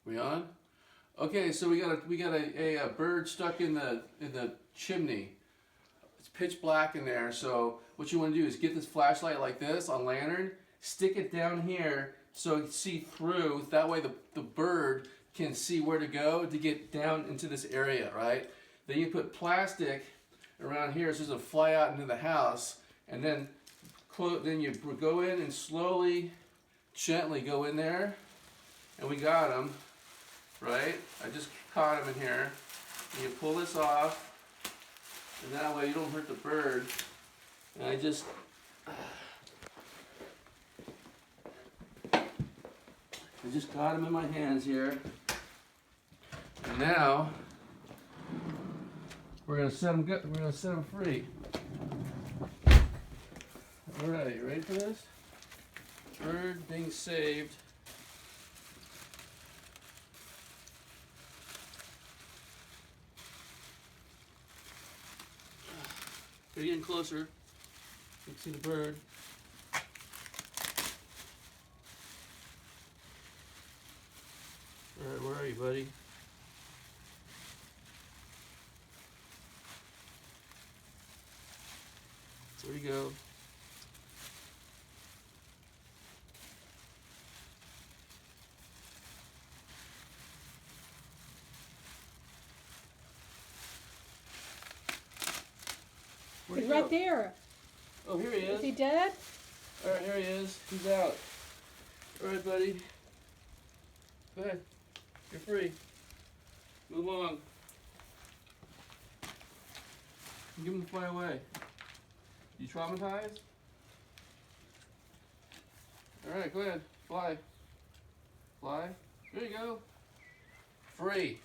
We on? Okay, so we got a bird stuck in the chimney. It's pitch black in there. So what you want to do is get this flashlight like this on lantern, stick it down here so you can see through. That way the bird can see where to go to get down into this area, right? Then you put plastic around here so it doesn't fly out into the house, and then you go in and slowly, gently go in there, and we got him. Right? I just caught him in here. And you pull this off, and that way you don't hurt the bird. And I just got him in my hands here. And now we're gonna set him free. All right, you ready for this? Bird being saved. We're getting closer. You can see the bird. Alright, where are you, buddy? There you go. Where'd He's he go? right there. Oh, here he is. Is he dead? Alright, here he is. He's out. Alright, buddy. Go ahead. You're free. Move along. Give him to fly away. You traumatized? Alright, go ahead. Fly. Fly. There you go. Free.